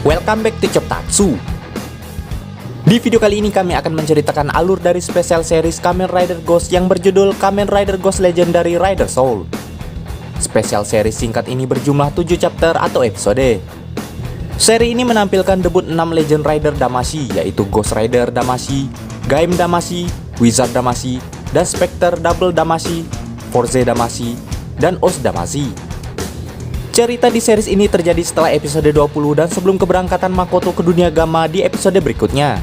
Welcome back to Choptatsu. Di video kali ini kami akan menceritakan alur dari spesial series Kamen Rider Ghost yang berjudul Kamen Rider Ghost Legendary Rider Soul. Spesial series singkat ini berjumlah 7 chapter atau episode. Seri ini menampilkan debut 6 Legend Rider Damacy, yaitu Ghost Rider Damacy, Gaim Damacy, Wizard Damacy, dan Spectre Double Damacy, Forze Damacy, dan Os Damacy. Cerita di series ini terjadi setelah episode 20 dan sebelum keberangkatan Makoto ke dunia Gamma di episode berikutnya.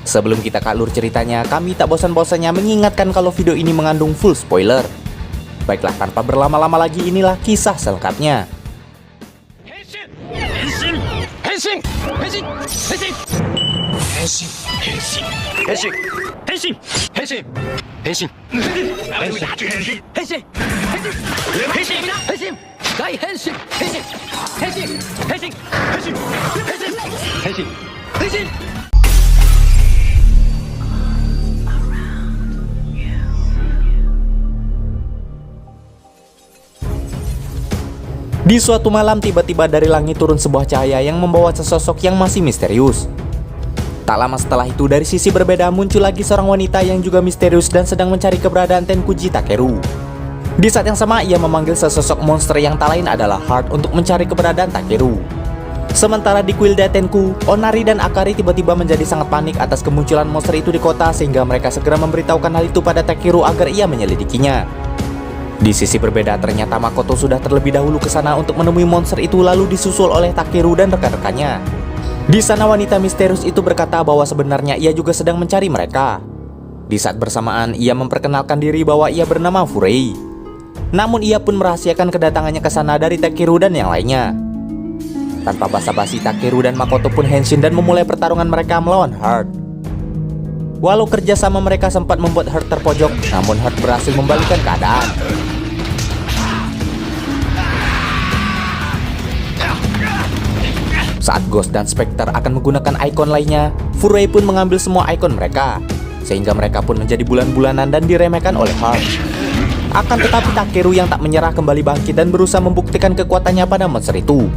Sebelum kita ke alur ceritanya, kami tak bosan-bosannya mengingatkan kalau video ini mengandung full spoiler. Baiklah, tanpa berlama-lama lagi, inilah kisah selengkapnya. Di suatu malam, tiba-tiba dari langit turun sebuah cahaya yang membawa sesosok yang masih misterius. Tak lama setelah itu, dari sisi berbeda muncul lagi seorang wanita yang juga misterius dan sedang mencari keberadaan Tenkuji Takeru. Di saat yang sama, ia memanggil sesosok monster yang tak lain adalah Heart untuk mencari keberadaan Takeru. Sementara di Guilda Tenku, Onari dan Akari tiba-tiba menjadi sangat panik atas kemunculan monster itu di kota, sehingga mereka segera memberitahukan hal itu pada Takeru agar ia menyelidikinya. Di sisi berbeda, ternyata Makoto sudah terlebih dahulu ke sana untuk menemui monster itu, lalu disusul oleh Takeru dan rekan-rekannya. Di sana wanita misterius itu berkata bahwa sebenarnya ia juga sedang mencari mereka. Di saat bersamaan, ia memperkenalkan diri bahwa ia bernama Furei. Namun ia pun merahasiakan kedatangannya ke sana dari Takeru dan yang lainnya. Tanpa basa-basi, Takeru dan Makoto pun henshin dan memulai pertarungan mereka melawan Heart. Walau kerjasama mereka sempat membuat Heart terpojok, namun Heart berhasil membalikkan keadaan. Saat Ghost dan Spectre akan menggunakan ikon lainnya, Furei pun mengambil semua ikon mereka, sehingga mereka pun menjadi bulan-bulanan dan diremehkan oleh Heart. Akan tetapi Takeru yang tak menyerah kembali bangkit dan berusaha membuktikan kekuatannya pada monster itu.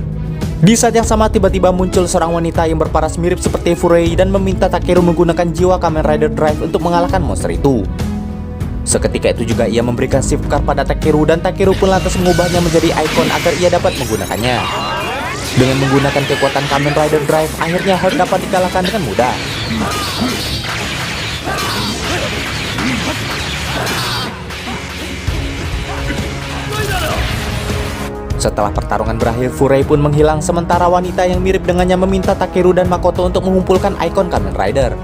Di saat yang sama, tiba-tiba muncul seorang wanita yang berparas mirip seperti Furei dan meminta Takeru menggunakan jiwa Kamen Rider Drive untuk mengalahkan monster itu. Seketika itu juga ia memberikan shift card pada Takeru dan Takeru pun lantas mengubahnya menjadi ikon agar ia dapat menggunakannya. Dengan menggunakan kekuatan Kamen Rider Drive, akhirnya Heart dapat dikalahkan dengan mudah. Setelah pertarungan berakhir, Furei pun menghilang, sementara wanita yang mirip dengannya meminta Takeru dan Makoto untuk mengumpulkan ikon Kamen Rider.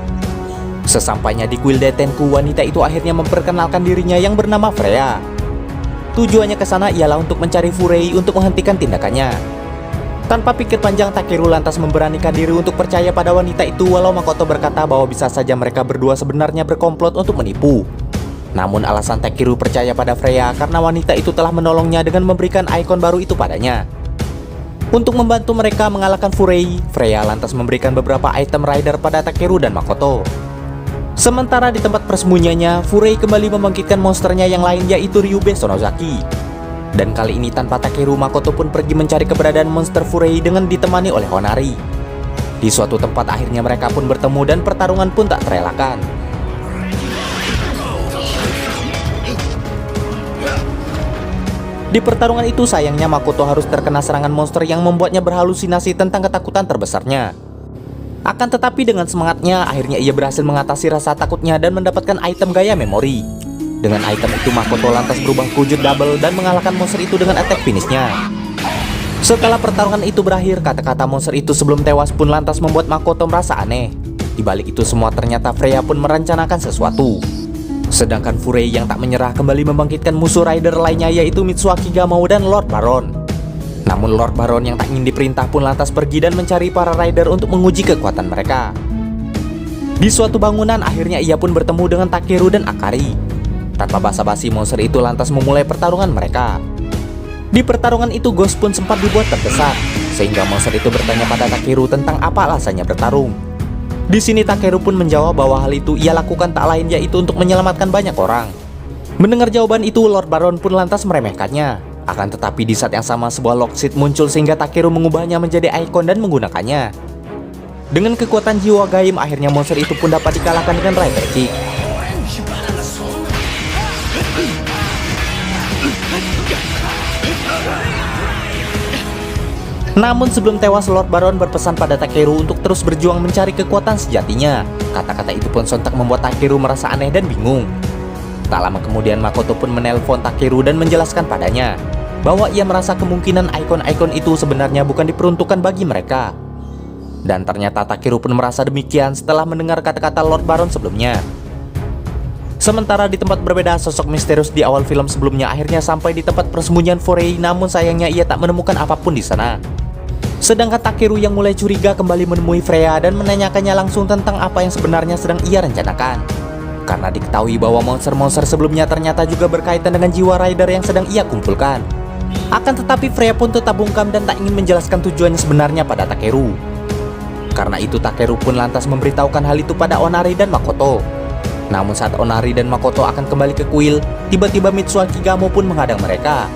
Sesampainya di Guilda Tenku, wanita itu akhirnya memperkenalkan dirinya yang bernama Freya. Tujuannya ke sana ialah untuk mencari Furei untuk menghentikan tindakannya. Tanpa pikir panjang, Takeru lantas memberanikan diri untuk percaya pada wanita itu, walau Makoto berkata bahwa bisa saja mereka berdua sebenarnya berkomplot untuk menipu. Namun alasan Takeru percaya pada Freya karena wanita itu telah menolongnya dengan memberikan ikon baru itu padanya. Untuk membantu mereka mengalahkan Furei, Freya lantas memberikan beberapa item rider pada Takeru dan Makoto. Sementara di tempat persembunyiannya, Furei kembali membangkitkan monsternya yang lain, yaitu Ryube Sonozaki. Dan kali ini tanpa Takeru, Makoto pun pergi mencari keberadaan monster Furei dengan ditemani oleh Onari. Di suatu tempat akhirnya mereka pun bertemu dan pertarungan pun tak terelakkan. Di pertarungan itu sayangnya Makoto harus terkena serangan monster yang membuatnya berhalusinasi tentang ketakutan terbesarnya. Akan tetapi dengan semangatnya, akhirnya ia berhasil mengatasi rasa takutnya dan mendapatkan item gaya memori. Dengan item itu, Makoto lantas berubah wujud double dan mengalahkan monster itu dengan attack finishnya. Setelah pertarungan itu berakhir, kata-kata monster itu sebelum tewas pun lantas membuat Makoto merasa aneh. Di balik itu semua, ternyata Freya pun merencanakan sesuatu. Sedangkan Furei yang tak menyerah kembali membangkitkan musuh rider lainnya, yaitu Mitsuaki Gamao dan Lord Baron. Namun Lord Baron yang tak ingin diperintah pun lantas pergi dan mencari para rider untuk menguji kekuatan mereka. Di suatu bangunan, akhirnya ia pun bertemu dengan Takeru dan Akari. Tanpa basa-basi, monster itu lantas memulai pertarungan mereka. Di pertarungan itu, Ghost pun sempat dibuat terdesak, sehingga monster itu bertanya pada Takeru tentang apa alasannya bertarung. Di sini Takeru pun menjawab bahwa hal itu ia lakukan tak lain yaitu untuk menyelamatkan banyak orang. Mendengar jawaban itu, Lord Baron pun lantas meremehkannya. Akan tetapi di saat yang sama sebuah lockseed muncul sehingga Takeru mengubahnya menjadi ikon dan menggunakannya. Dengan kekuatan jiwa gaib akhirnya monster itu pun dapat dikalahkan dengan Rider Kick. Namun sebelum tewas, Lord Baron berpesan pada Takeru untuk terus berjuang mencari kekuatan sejatinya. Kata-kata itu pun sontak membuat Takeru merasa aneh dan bingung. Tak lama kemudian Makoto pun menelpon Takeru dan menjelaskan padanya bahwa ia merasa kemungkinan ikon-ikon itu sebenarnya bukan diperuntukkan bagi mereka. Dan ternyata Takeru pun merasa demikian setelah mendengar kata-kata Lord Baron sebelumnya. Sementara di tempat berbeda, sosok misterius di awal film sebelumnya akhirnya sampai di tempat persembunyian Furei, namun sayangnya ia tak menemukan apapun di sana. Sedangkan Takeru yang mulai curiga kembali menemui Freya dan menanyakannya langsung tentang apa yang sebenarnya sedang ia rencanakan. Karena diketahui bahwa monster-monster sebelumnya ternyata juga berkaitan dengan jiwa Rider yang sedang ia kumpulkan. Akan tetapi Freya pun tetap bungkam dan tak ingin menjelaskan tujuannya sebenarnya pada Takeru. Karena itu Takeru pun lantas memberitahukan hal itu pada Onari dan Makoto. Namun saat Onari dan Makoto akan kembali ke kuil, tiba-tiba Mitsuha Kigamo pun menghadang mereka.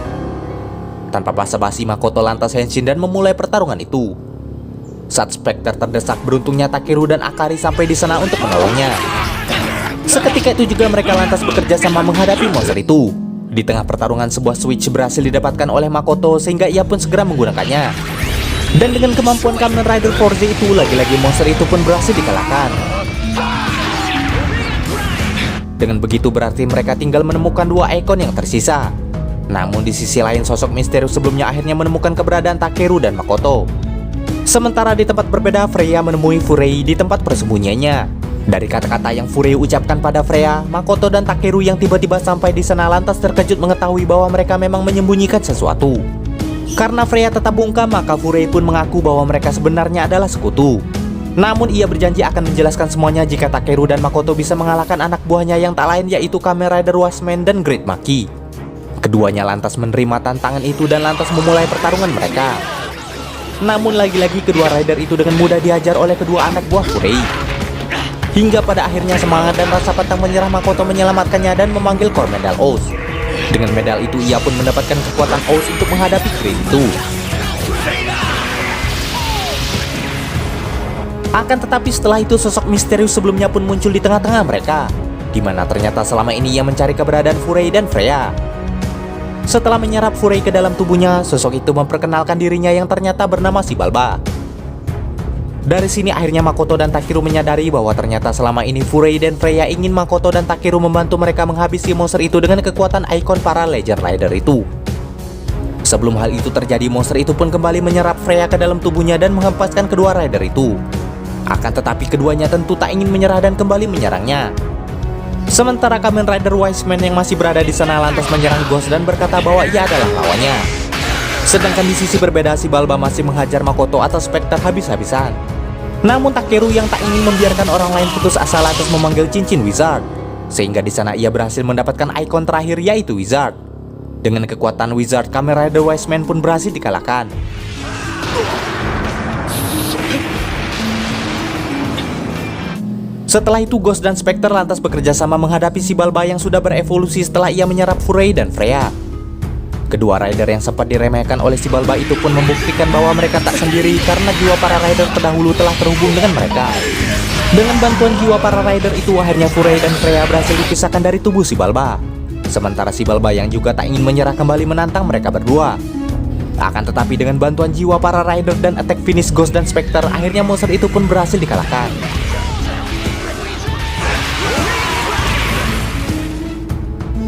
Tanpa basa-basi, Makoto lantas henshin dan memulai pertarungan itu. Saat Spectre terdesak, beruntungnya Takeru dan Akari sampai di sana untuk menolongnya. Seketika itu juga mereka lantas bekerja sama menghadapi monster itu. Di tengah pertarungan, sebuah switch berhasil didapatkan oleh Makoto sehingga ia pun segera menggunakannya. Dan dengan kemampuan Kamen Rider Forze itu, lagi-lagi monster itu pun berhasil dikalahkan. Dengan begitu berarti mereka tinggal menemukan dua ikon yang tersisa. Namun di sisi lain, sosok misterius sebelumnya akhirnya menemukan keberadaan Takeru dan Makoto. Sementara di tempat berbeda, Freya menemui Furei di tempat persembunyiannya. Dari kata-kata yang Furei ucapkan pada Freya, Makoto dan Takeru yang tiba-tiba sampai di sana lantas terkejut mengetahui bahwa mereka memang menyembunyikan sesuatu. Karena Freya tetap bungkam, maka Furei pun mengaku bahwa mereka sebenarnya adalah sekutu. Namun ia berjanji akan menjelaskan semuanya jika Takeru dan Makoto bisa mengalahkan anak buahnya yang tak lain yaitu Kamen Rider Watchman dan Great Maki. Keduanya lantas menerima tantangan itu dan lantas memulai pertarungan mereka. Namun lagi-lagi kedua rider itu dengan mudah dihajar oleh kedua anak buah Furei. Hingga pada akhirnya semangat dan rasa pantang menyerah, Makoto menyelamatkannya dan memanggil Core Medal Oath. Dengan medal itu ia pun mendapatkan kekuatan Oath untuk menghadapi Green itu. Akan tetapi setelah itu sosok misterius sebelumnya pun muncul di tengah-tengah mereka, di mana ternyata selama ini ia mencari keberadaan Furei dan Freya. Setelah menyerap Furei ke dalam tubuhnya, sosok itu memperkenalkan dirinya yang ternyata bernama Shibalba. Dari sini akhirnya Makoto dan Takeru menyadari bahwa ternyata selama ini Furei dan Freya ingin Makoto dan Takeru membantu mereka menghabisi monster itu dengan kekuatan ikon para Legend Rider itu. Sebelum hal itu terjadi, monster itu pun kembali menyerap Freya ke dalam tubuhnya dan menghempaskan kedua rider itu. Akan tetapi keduanya tentu tak ingin menyerah dan kembali menyerangnya. Sementara Kamen Rider Watchman yang masih berada di sana lantas menyerang Ghost dan berkata bahwa ia adalah lawannya. Sedangkan di sisi berbeda, Shibalba masih menghajar Makoto atau Spectre habis-habisan. Namun Takeru yang tak ingin membiarkan orang lain putus asa lantas memanggil cincin Wizard. Sehingga di sana ia berhasil mendapatkan ikon terakhir yaitu Wizard. Dengan kekuatan Wizard, Kamen Rider Watchman pun berhasil dikalahkan. Setelah itu Ghost dan Spectre lantas bekerja sama menghadapi Shibalba yang sudah berevolusi setelah ia menyerap Furei dan Freya. Kedua rider yang sempat diremehkan oleh Shibalba itu pun membuktikan bahwa mereka tak sendiri karena jiwa para rider terdahulu telah terhubung dengan mereka. Dengan bantuan jiwa para rider itu akhirnya Furei dan Freya berhasil dipisahkan dari tubuh Shibalba. Sementara Shibalba yang juga tak ingin menyerah kembali menantang mereka berdua. Akan tetapi dengan bantuan jiwa para rider dan attack finish Ghost dan Spectre, akhirnya monster itu pun berhasil dikalahkan.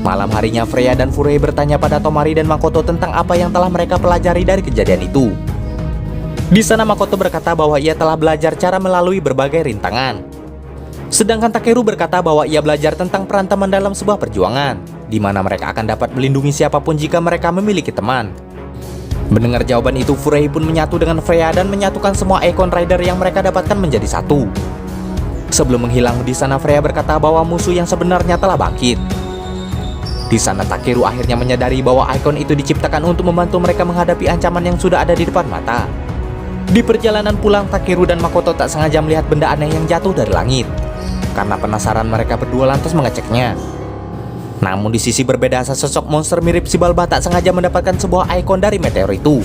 Malam harinya Freya dan Furei bertanya pada Tomari dan Makoto tentang apa yang telah mereka pelajari dari kejadian itu. Di sana Makoto berkata bahwa ia telah belajar cara melalui berbagai rintangan. Sedangkan Takeru berkata bahwa ia belajar tentang peran teman dalam sebuah perjuangan, di mana mereka akan dapat melindungi siapapun jika mereka memiliki teman. Mendengar jawaban itu, Furei pun menyatu dengan Freya dan menyatukan semua ikon rider yang mereka dapatkan menjadi satu. Sebelum menghilang di sana, Freya berkata bahwa musuh yang sebenarnya telah bangkit. Di sana Takeru akhirnya menyadari bahwa ikon itu diciptakan untuk membantu mereka menghadapi ancaman yang sudah ada di depan mata. Di perjalanan pulang, Takeru dan Makoto tak sengaja melihat benda aneh yang jatuh dari langit. Karena penasaran, mereka berdua lantas mengeceknya. Namun di sisi berbeda, sosok monster mirip si Balba tak sengaja mendapatkan sebuah ikon dari meteor itu.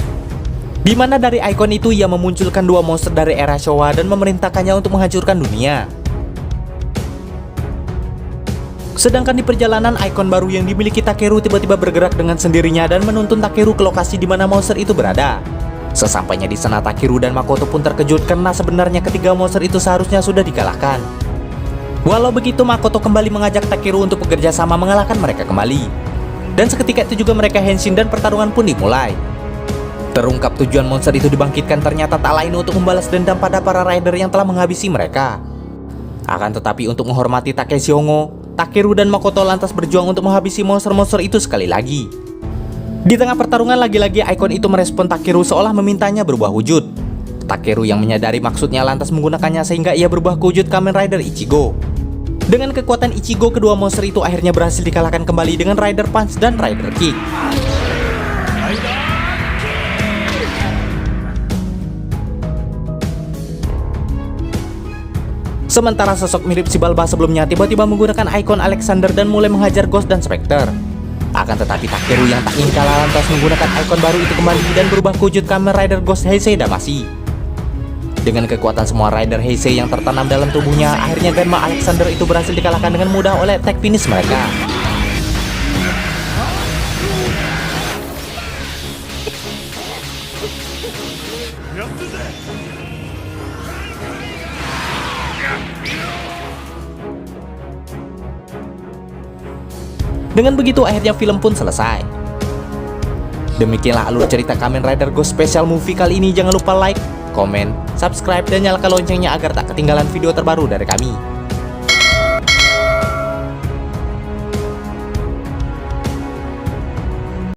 Di mana dari ikon itu ia memunculkan dua monster dari era Showa dan memerintahkannya untuk menghancurkan dunia. Sedangkan di perjalanan, ikon baru yang dimiliki Takeru tiba-tiba bergerak dengan sendirinya dan menuntun Takeru ke lokasi di mana monster itu berada. Sesampainya di sana, Takeru dan Makoto pun terkejut karena sebenarnya ketiga monster itu seharusnya sudah dikalahkan. Walau begitu, Makoto kembali mengajak Takeru untuk bekerja sama mengalahkan mereka kembali. Dan seketika itu juga mereka henshin dan pertarungan pun dimulai. Terungkap tujuan monster itu dibangkitkan ternyata tak lain untuk membalas dendam pada para rider yang telah menghabisi mereka. Akan tetapi untuk menghormati Takeshi Hongo, Takeru dan Makoto lantas berjuang untuk menghabisi monster-monster itu sekali lagi. Di tengah pertarungan, lagi-lagi ikon itu merespon Takeru seolah memintanya berubah wujud. Takeru yang menyadari maksudnya lantas menggunakannya sehingga ia berubah ke wujud Kamen Rider Ichigo. Dengan kekuatan Ichigo, kedua monster itu akhirnya berhasil dikalahkan kembali dengan Rider Punch dan Rider Kick. Sementara sosok mirip si Balba sebelumnya tiba-tiba menggunakan ikon Alexander dan mulai menghajar Ghost dan Spectre. Akan tetapi Takeru yang tak ingin kalah lantas menggunakan ikon baru itu kembali dan berubah ke wujud Kamen Rider Ghost Heisei Damacy. Dengan kekuatan semua Rider Heisei yang tertanam dalam tubuhnya, akhirnya Ganma Alexander itu berhasil dikalahkan dengan mudah oleh attack finish mereka. Dengan begitu akhirnya film pun selesai. Demikianlah alur cerita Kamen Rider Ghost Special Movie kali ini. Jangan lupa like, komen, subscribe, dan nyalakan loncengnya agar tak ketinggalan video terbaru dari kami.